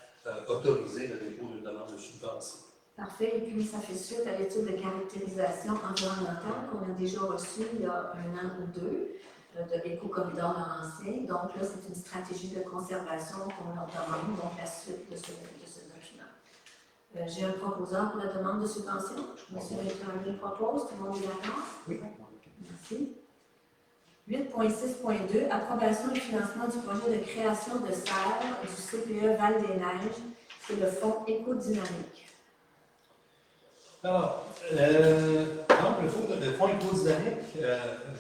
autoriser le dépôt d'une demande de subvention. Parfait. Et puis, ça fait suite à l'étude de caractérisation environnementale qu'on a déjà reçue il y a 1 an ou 2 de l'éco-corridor Laurentien. Donc là, c'est une stratégie de conservation qu'on leur demande, donc la suite de ce document. J'ai un proposeur pour la demande de subvention. M. Létard propose. Tout le monde est d'accord? Oui. Merci. 8.6.2, approbation et financement du projet de création de serre du CPE Val-des-Neiges. C'est le fonds écodynamique. Alors, donc, le fonds écodynamique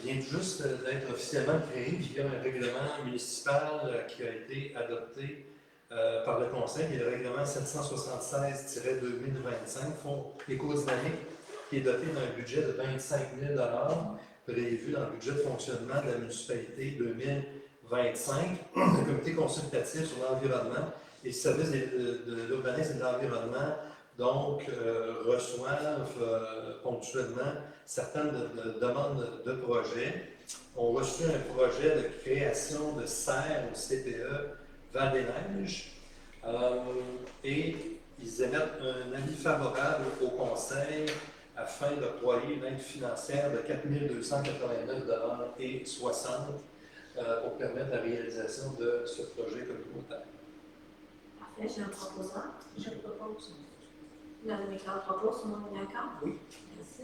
vient juste d'être officiellement créé via un règlement municipal qui a été adopté par le Conseil, qui est le règlement 776-2025, fonds écodynamique, qui est doté d'un budget de 25 000 $ prévu dans le budget de fonctionnement de la municipalité 2025. Le comité consultatif sur l'environnement et le service de l'urbanisme et de l'environnement donc reçoivent ponctuellement certaines demandes de projets. On a reçu un projet de création de serre au CPE Val-des-Neiges et ils émettent un avis favorable au conseil afin d'octroyer une aide financière de 4 289,60 $ pour permettre la réalisation de ce projet communautaire. Parfait, j'ai un proposant. Je propose. Mme Méclair propose, tout le monde est d'accord? Oui. Merci.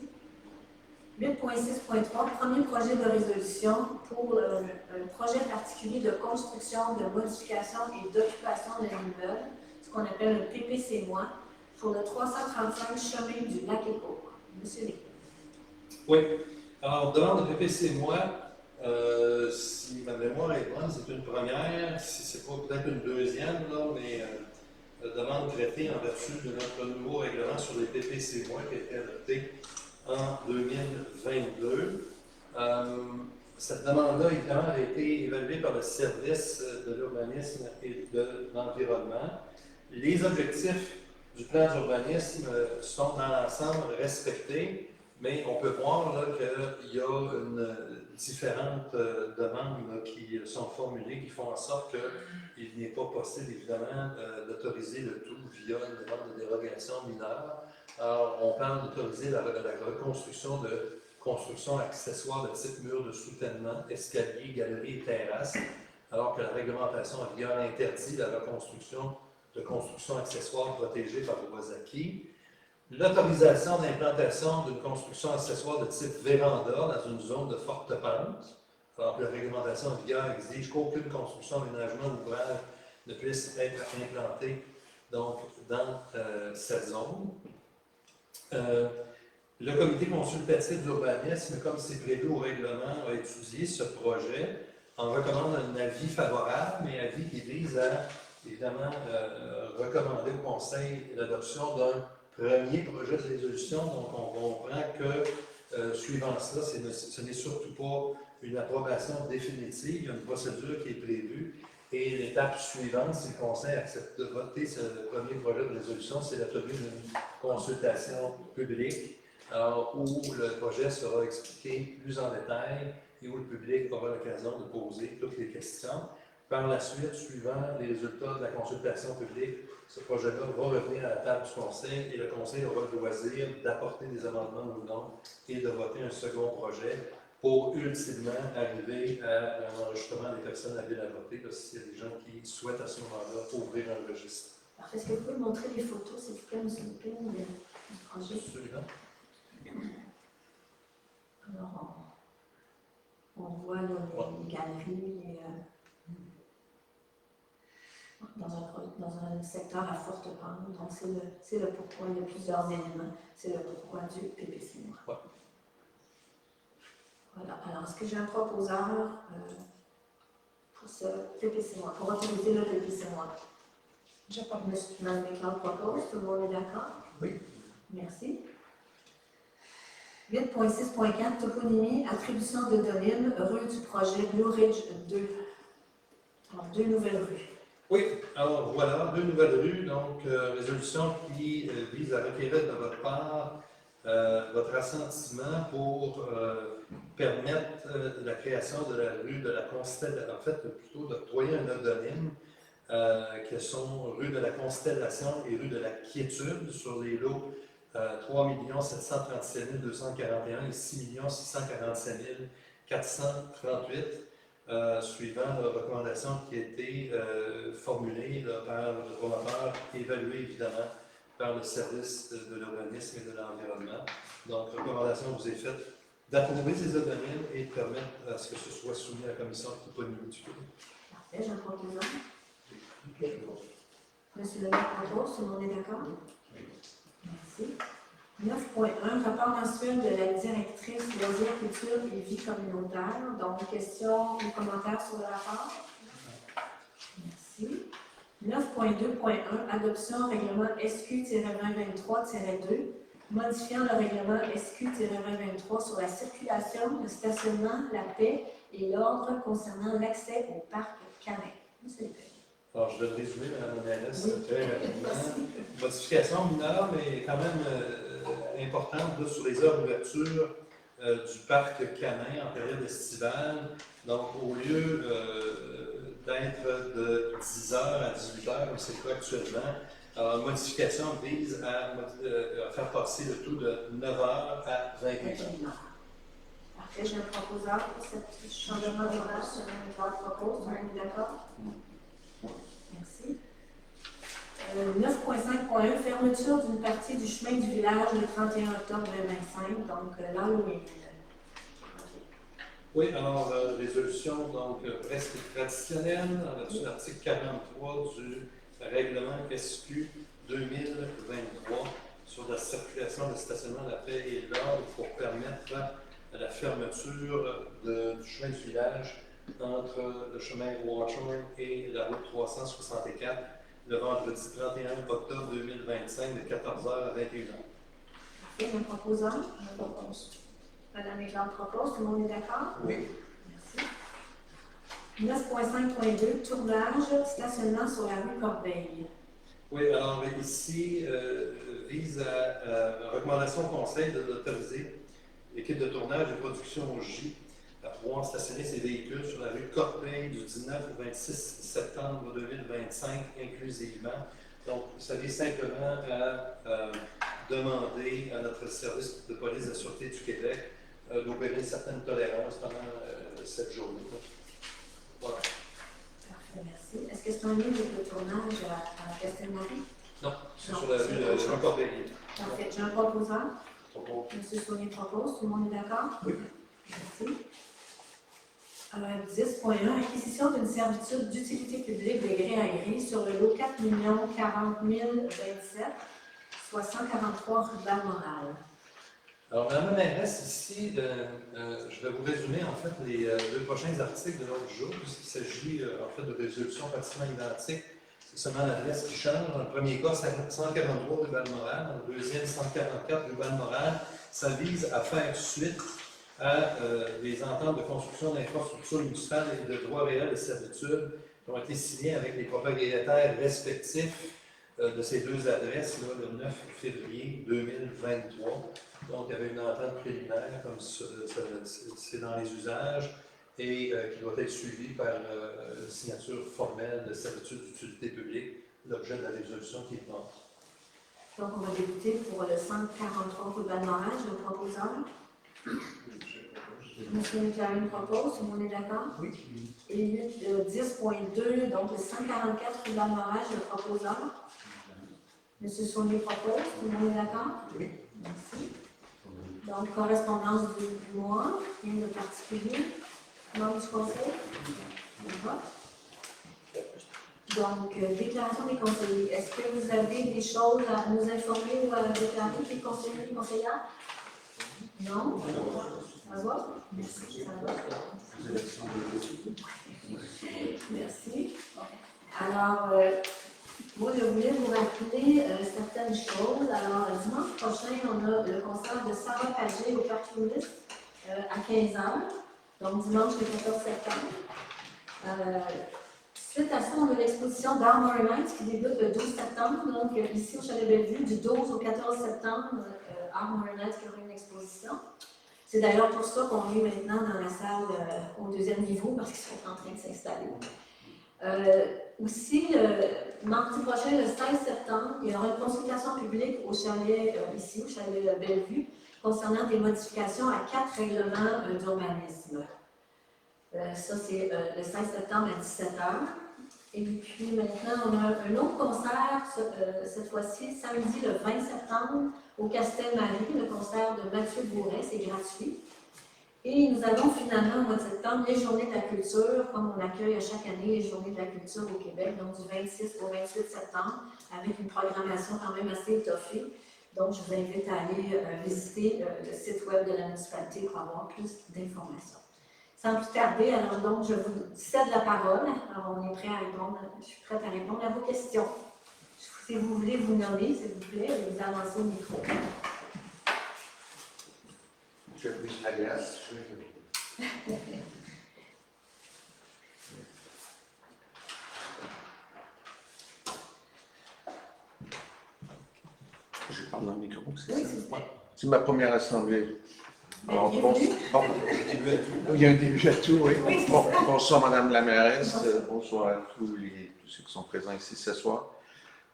8.6.3, premier projet de résolution pour un projet particulier de construction, de modification et d'occupation d'un immeuble, ce qu'on appelle un PPC-moi, pour le 335 chemin du Lac-Écourt. Monsieur Lé. Oui. Alors, demande de PPC-moi, si ma mémoire est bonne, c'est une première, si c'est pas peut-être une deuxième, là, mais demande traitée en vertu de notre nouveau règlement sur les PPC-moi qui a été adopté en 2022. Cette demande-là, évidemment, a été évaluée par le service de l'urbanisme et de l'environnement. Les objectifs du plan d'urbanisme sont dans l'ensemble respectés, mais on peut voir qu'il y a différentes demandes là, qui sont formulées, qui font en sorte qu'il n'est pas possible, évidemment, d'autoriser le tout via une demande de dérogation mineure. Alors, on parle d'autoriser la reconstruction de constructions accessoires de type mur de soutènement, escalier, galerie et terrasse, alors que la réglementation en vigueur interdit la reconstruction de constructions accessoires protégées par le droits acquis. L'autorisation d'implantation d'une construction accessoire de type véranda dans une zone de forte pente, alors que la réglementation en vigueur exige qu'aucune construction, aménagement ou ouvrage ne puisse être implantée donc, dans cette zone. Le comité consultatif d'urbanisme, comme c'est prévu au règlement, a étudié ce projet en recommandant un avis favorable, mais avis qui vise à, évidemment, recommander au Conseil l'adoption d'un premier projet de résolution. Donc, on comprend que, suivant cela, ce n'est surtout pas une approbation définitive. Il y a une procédure qui est prévue. Et l'étape suivante, si le Conseil accepte de voter ce premier projet de résolution, c'est la tenue d'une consultation publique où le projet sera expliqué plus en détail et où le public aura l'occasion de poser toutes les questions. Par la suite, suivant les résultats de la consultation publique, ce projet-là va revenir à la table du Conseil et le Conseil aura le loisir d'apporter des amendements ou non et de voter un second projet pour ultimement arriver à un enregistrement des personnes habiles à voter, parce qu'il y a des gens qui souhaitent à ce moment-là ouvrir un registre. Parfait. Est-ce que vous pouvez montrer les photos, s'il vous plaît, M. Lépine, du projet? Absolument. Alors, on voit là, les galeries dans un secteur à forte pente. Donc, c'est le pourquoi. Il y a plusieurs éléments. C'est le pourquoi du PPC-moi. Ouais. Voilà. Alors, est-ce que j'ai un proposeur pour ce PPC-moi, pour autoriser le PPC-moi? Je propose. Mme Méclair propose. Tout le monde est d'accord? Oui. Merci. 8.6.4, toponymie, attribution d'odonyme, rue du projet Blue Ridge 2. Alors, 2 nouvelles rues. Oui, alors voilà, 2 nouvelles rues, donc résolution qui vise à requérir de votre part votre assentiment pour permettre la création de la rue de la Constellation, en fait, plutôt d'octroyer un odonyme qui sont rue de la Constellation et rue de la Quiétude sur les lots 3 737 241 et 6 647 438, suivant la recommandation qui a été formulée par le promoteur, évaluée évidemment par le service de l'urbanisme et de l'environnement. Donc, recommandation vous est faite d'approuver ces odonymes et de permettre à ce que ce soit soumis à la commission de toponymie du Québec. Parfait, j'ai un proposant. Monsieur le maire propose, tout le monde est d'accord? Merci. 9.1, rapport mensuel de la directrice loisirs, culture et vie communautaire. Donc, questions ou commentaires sur le rapport? Merci. 9.2.1, adoption règlement SQ-2023-2, modifiant le règlement SQ-2023 sur la circulation, le stationnement, la paix et l'ordre concernant l'accès au parc Canin. Monsieur le maire. Alors, je vais le résumer, Mme Ménès, Oui. très rapidement. Modification mineure, mais quand même importante là, sur les heures d'ouverture du parc Canin en période estivale. Donc, au lieu d'être de 10h à 18h, comme c'est le cas actuellement, Alors, la modification vise à faire passer le taux de 9 heures à 21 heures. Parfait, j'ai un proposeur pour ce changement d'horaire, selon le cadre propose. Tout le monde est d'accord? Merci. 9.5.1, fermeture d'une partie du chemin du village le 31 octobre 2025, donc l'Halloween. Oui, alors, résolution donc presque traditionnelle, sur l'article 43 du règlement SQ 2023 sur la circulation, le stationnement, la paix et l'ordre pour permettre la fermeture du chemin du village entre le chemin Watchorn et la route 364 le vendredi 31 octobre 2025 de 14h à 21h. Parfait, un proposant. Je propose. Madame Églante propose, tout le monde est d'accord? Oui. Merci. 9.5.2, tournage, stationnement sur la rue Corbeil. Oui, alors ici, vise à recommandation au conseil d'autoriser l'équipe de tournage et production J à pouvoir stationner ses véhicules sur la rue Corbeil du 19 au 26 septembre 2025 inclusivement. Donc, ça vise simplement à demander à notre service de police de sûreté du Québec d'opérer certaines tolérances pendant cette journée. Voilà. Parfait, merci. Est-ce que c'est un lien avec le tournage à la Castelmarie? Non, c'est sur la rue Jean Corbeil. Parfait. J'ai un proposant. Monsieur Saunier propose. Tout le monde est d'accord? Oui. Merci. 10.1, acquisition d'une servitude d'utilité publique de gré à gré sur le lot 4 040 027, soit 143 rue Balmoral. Alors, Madame la mairesse, ici, je vais vous résumer en fait les deux prochains articles de l'ordre du jour, puisqu'il s'agit en fait de résolutions pratiquement identiques. C'est seulement l'adresse qui change. Dans le premier cas, 143 rue Balmoral. Dans le deuxième, 144 rue Balmoral. Ça vise à faire suite à les ententes de construction d'infrastructures municipales et de droit réel de servitude qui ont été signées avec les propriétaires respectifs de ces deux adresses là, le 9 février 2023. Donc, il y avait une entente préliminaire, comme c'est dans les usages, et qui doit être suivie par une signature formelle de servitude d'utilité publique, l'objet de la résolution qui est demandée. Donc, on va débuter pour le 143 rue Balmoral. Je le proposeur. Monsieur Clarine propose, tout le monde est d'accord? Oui. Et 10.2, donc le 144 rue Balmoral, je le proposeur. Monsieur Saunier propose, tout le monde est d'accord? Oui. Merci. Donc, correspondance du mois, rien de particulier. Membre du conseil? D'accord. Donc, déclaration des conseillers. Est-ce que vous avez des choses à nous informer ou à déclarer, les conseillers et les conseillères? Non? Ça va? Merci. Ça va? Merci. Alors, moi, je voulais vous rappeler certaines choses. Alors, dimanche prochain, on a le concert de Sarah Pagé au Parc Louis à 15h. Donc, dimanche le 14 septembre. Suite à ça, on a l'exposition d'Armory Nights qui débute le 12 septembre. Donc, ici au Chalet Bellevue, du 12 au 14 septembre, Armory Nights qui aura une exposition. C'est d'ailleurs pour ça qu'on est maintenant dans la salle au deuxième niveau, parce qu'ils sont en train de s'installer. Aussi, mardi prochain, le 16 septembre, il y aura une consultation publique au chalet, ici, au chalet Bellevue, concernant des modifications à 4 règlements d'urbanisme. Ça, c'est le 16 septembre à 17h. Et puis maintenant, on a un autre concert, cette fois-ci, samedi le 20 septembre, au Castelmarie, le concert de Mathieu Bourret, c'est gratuit. Et nous avons finalement, au mois de septembre, les Journées de la culture, comme on accueille à chaque année les Journées de la culture au Québec, donc du 26 au 28 septembre, avec une programmation quand même assez étoffée. Donc, je vous invite à aller visiter le site web de la municipalité pour avoir plus d'informations. Sans plus tarder, alors donc, je vous cède la parole. Alors, on est prêt à répondre, je suis prête à répondre à vos questions. Si vous voulez vous nommer, s'il vous plaît, et vous avancez au micro. Je suis Alias. Je parle dans le micro, c'est Oui, ça? c'est ça. C'est ma première assemblée. Alors, Bienvenue. il y a un début à tout, oui. Oui, c'est Bon, ça. bonsoir Madame la mairesse, bonsoir à tous ceux qui sont présents ici ce soir.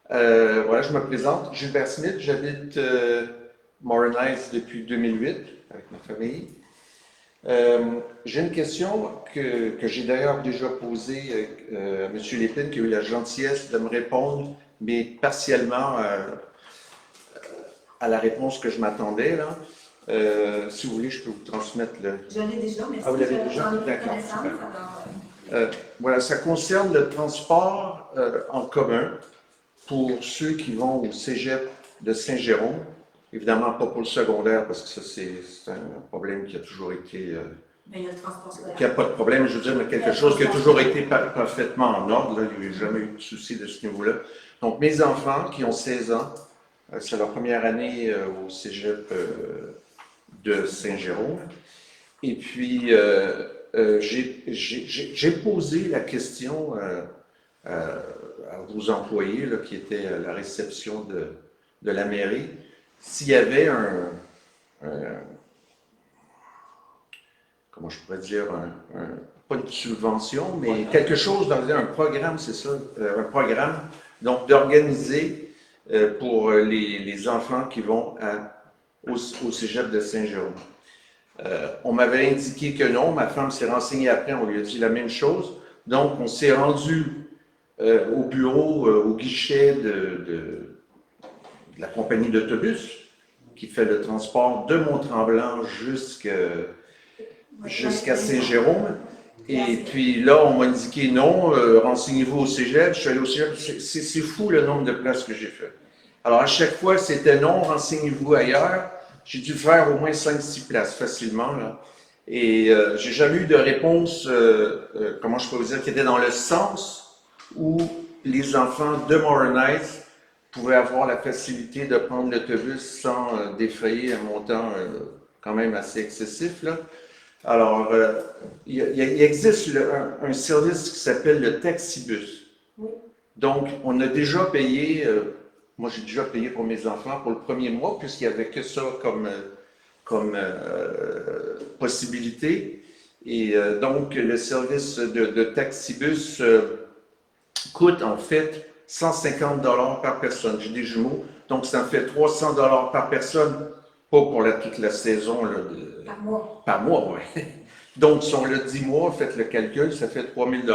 Voilà, je me présente. Gilbert Smith, j'habite Morin Heights depuis 2008 avec ma famille. J'ai une question que j'ai d'ailleurs déjà posée à M. Lépine, qui a eu la gentillesse de me répondre, mais partiellement à la réponse que je m'attendais, là. Si vous voulez, je peux vous transmettre le... Je l'ai déjà, merci. Ah, vous l'avez déjà? J'en ai pris D'accord, connaissance, super. alors, Voilà, ça concerne le transport en commun pour ceux qui vont au cégep de Saint-Jérôme. Évidemment, pas pour le secondaire, parce que ça, c'est un problème qui a toujours été... mais il y a le transport scolaire. qu'il n'y a pas de problème, je veux dire, mais quelque chose qui a toujours été parfaitement en ordre. Là, il n'y a jamais eu de souci de ce niveau-là. Donc, mes enfants qui ont 16 ans, c'est leur première année au cégep de Saint-Jérôme. Et puis, j'ai posé la question aux employés là, qui étaient à la réception de la mairie, s'il y avait comment je pourrais dire, pas une subvention, mais quelque chose dans un programme, c'est ça, un programme, donc d'organiser pour les enfants qui vont au cégep de Saint-Jérôme. On m'avait indiqué que non, ma femme s'est renseignée après, on lui a dit la même chose. Donc, on s'est rendu au bureau, au guichet de la compagnie d'autobus qui fait le transport de Mont-Tremblant jusqu'à Saint-Jérôme. Et puis là, on m'a indiqué non, renseignez-vous au cégep. Je suis allé au cégep. C'est fou le nombre de places que j'ai fait. Alors, à chaque fois, c'était non, renseignez-vous ailleurs. J'ai dû faire au moins 5-6 places facilement, là. Et j'ai jamais eu de réponse, comment je peux vous dire, qui était dans le sens où les enfants de Morin Heights pouvaient avoir la facilité de prendre l'autobus sans défrayer un montant quand même assez excessif, là. Alors, il existe un service qui s'appelle le taxibus. Oui. Donc, on a déjà payé... moi, j'ai déjà payé pour mes enfants pour le premier mois, puisqu'il n'y avait que ça comme possibilité. Et donc, le service de taxibus coûte en fait 150 $ par personne. J'ai des jumeaux, donc ça me fait 300 $ par personne, pas pour toute la saison. Là, Par mois. Par mois, oui. Donc, si on l'a 10 mois, faites le calcul, ça fait 3 000 $.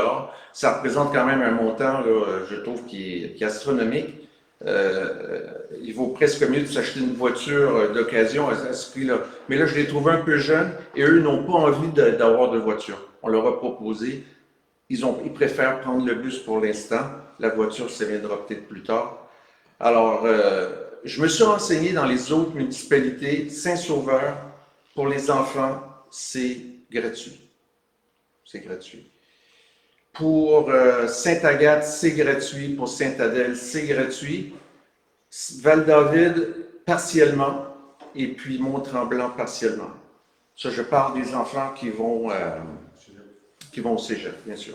Ça représente quand même un montant, là, je trouve, qui est astronomique. Il vaut presque mieux de s'acheter une voiture d'occasion à ce prix-là. Mais là, je les trouve un peu jeunes et eux n'ont pas envie d'avoir de voiture. On leur a proposé. Ils préfèrent prendre le bus pour l'instant. La voiture, ça viendra peut-être plus tard. Alors, je me suis renseigné dans les autres municipalités. Saint-Sauveur, pour les enfants, c'est gratuit. C'est gratuit. Pour Sainte-Agathe, c'est gratuit. Pour Sainte-Adèle, c'est gratuit. Val-David, partiellement. Et puis Mont-Tremblant, partiellement. Ça, je parle des enfants qui vont au cégep, bien sûr.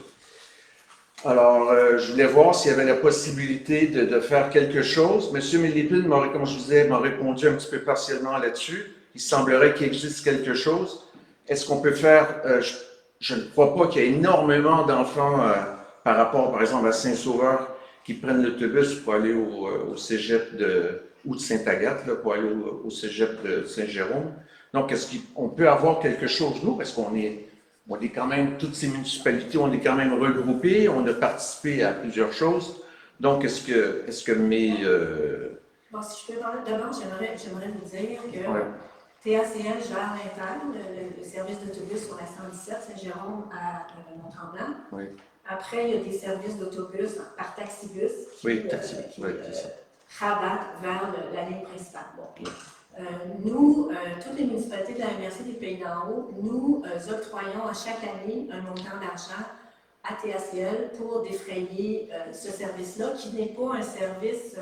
Alors, je voulais voir s'il y avait la possibilité de faire quelque chose. M. Lépine, comme je vous disais, m'a répondu un petit peu partiellement là-dessus. Il semblerait qu'il existe quelque chose. Est-ce qu'on peut faire... je ne crois pas qu'il y ait énormément d'enfants par rapport, par exemple, à Saint-Sauveur qui prennent l'autobus pour aller au cégep ou de Sainte-Agathe, là, pour aller au cégep de Saint-Jérôme. Donc, est-ce qu'on peut avoir quelque chose, nous, parce qu'on est quand même, toutes ces municipalités, on est quand même regroupés, on a participé à plusieurs choses. Donc, est-ce que mes... Bon, si je peux parler d'abord, j'aimerais vous dire que Ouais. TACL gère l'interne, le service d'autobus sur la 117 Saint-Jérôme à Mont-Tremblant. Oui. Après, il y a des services d'autobus par taxibus Oui, taxibus, oui, c'est ça. rabattent vers la ligne principale. Bon. Nous, toutes les municipalités de la MRC des Pays d'en Haut, nous octroyons à chaque année un montant d'argent à TACL pour défrayer ce service-là, qui n'est pas un service...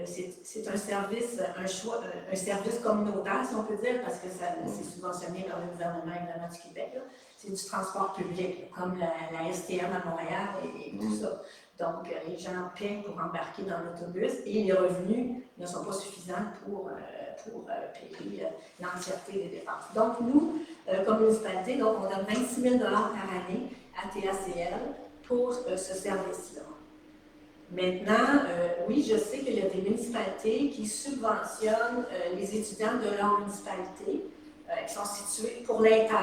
c'est un service, un service communautaire, si on peut dire, parce que c'est subventionné par le gouvernement évidemment du Québec. C'est du transport public, comme la STM à Montréal et tout ça. Donc, les gens paient pour embarquer dans l'autobus et les revenus ne sont pas suffisants pour payer l'entièreté des dépenses. Donc, nous, comme municipalité, donc, on donne 26 000 $ par année à TACL pour ce service-là. Maintenant, oui, je sais qu'il y a des municipalités qui subventionnent les étudiants de leur municipalité qui sont situés pour l'inter.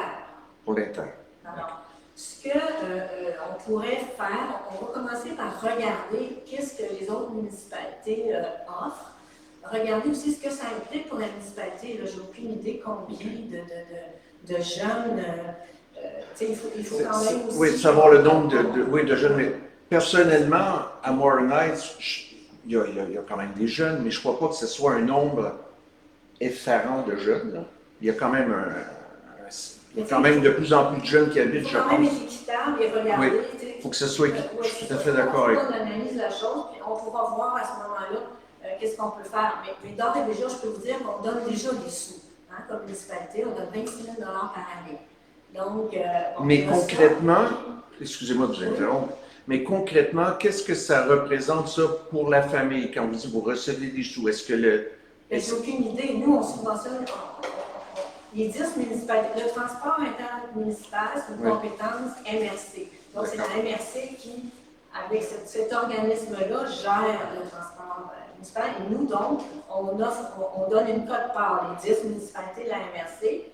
Pour l'inter. Alors, ce qu'on pourrait faire, on va commencer par regarder qu'est-ce que les autres municipalités offrent. Regardez aussi ce que ça implique pour la municipalité. J'ai aucune idée combien de jeunes. Il faut quand même aussi. Oui, savoir le nombre de jeunes. Mais personnellement, à Morin Heights, il y a quand même des jeunes, mais je ne crois pas que ce soit un nombre effarant de jeunes. Là. Il y a quand même de plus en plus de jeunes qui habitent, je pense. Il faut quand même être équitable et regarder. Oui, il faut que ce soit équitable. Je suis tout à fait d'accord avec vous. On analyse la chose, puis on pourra voir à ce moment-là qu'est-ce qu'on peut faire. Mais d'ores et déjà, je peux vous dire qu'on donne déjà des sous. Comme municipalité, on donne 26 000 par année. Donc, mais concrètement, excusez-moi de vous interrompre, mais concrètement, qu'est-ce que ça représente ça pour la famille quand vous dites que vous recevez des sous? Est-ce que le... J'ai aucune idée. Nous, on subventionne les 10 municipalités. Le transport intermunicipal, c'est une compétence MRC. Donc, c'est la MRC qui, avec cet organisme-là, gère le transport municipal. Et nous, donc, on donne une cote-part, les 10 municipalités de la MRC,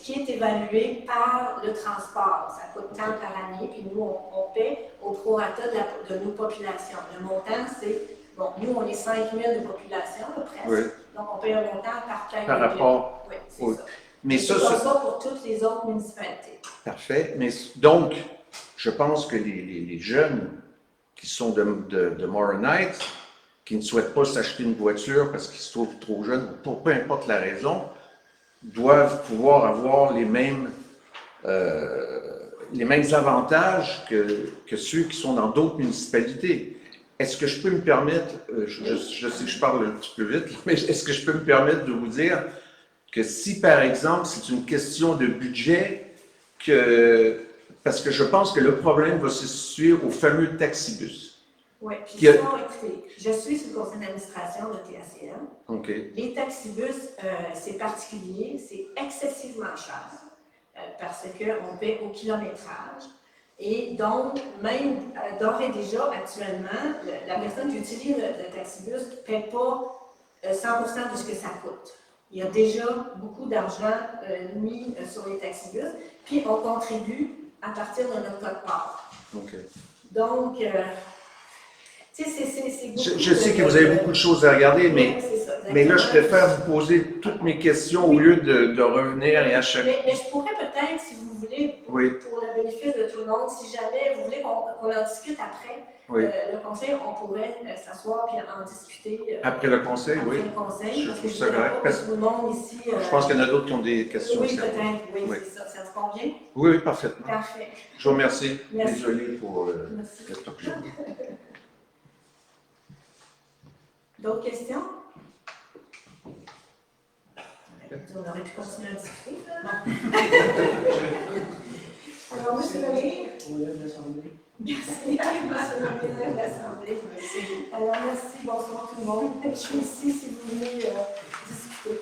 qui est évaluée par le transport. Ça coûte tant par année, puis nous, on paie au prorata de nos populations. Le montant, c'est, bon, nous, on est 5 000 de population, là, presque. Oui. Donc, on paye un montant par chaque par rapport. Oui, c'est ça. Mais c'est comme ça pour toutes les autres municipalités. Parfait. Mais donc, je pense que les jeunes qui sont de Morin Heights, qui ne souhaitent pas s'acheter une voiture parce qu'ils se trouvent trop jeunes, pour peu importe la raison, doivent pouvoir avoir les mêmes avantages que ceux qui sont dans d'autres municipalités. Est-ce que je peux me permettre, je sais que je parle un petit peu vite, mais est-ce que je peux me permettre de vous dire que si, par exemple, c'est une question de budget, parce que je pense que le problème va se situer au fameux taxibus. Oui, puis écoutez, je suis sur le conseil d'administration de TACM. Okay. Les taxibus, c'est particulier, c'est excessivement cher parce qu'on paie au kilométrage. Et donc, même d'ores et déjà, actuellement, la personne qui utilise le taxibus ne paie pas 100% de ce que ça coûte. Il y a déjà beaucoup d'argent mis sur les taxibus, puis on contribue à partir de notre code-part. Okay. Donc, c'est je sais que vous avez beaucoup de choses à regarder, mais là, je préfère vous poser toutes mes questions au lieu de revenir et à chaque... Mais je pourrais peut-être, si vous voulez, pour le bénéfice de tout le monde, si jamais vous voulez qu'on en discute après le conseil, on pourrait s'asseoir et en discuter. Après le conseil, après oui. Le conseil, parce que je parce tout le monde ici... je pense qu'il y en a d'autres qui ont des questions. Oui, peut-être, oui. C'est ça. Ça te convient? Oui, parfaitement. Parfait. Je vous remercie. Merci. Désolé pour cette option. D'autres questions? On aurait pu continuer à discuter. Alors, M. Lemay. Merci. L'Assemblée. Alors, merci. Bonsoir tout le monde. Je suis ici si vous voulez discuter.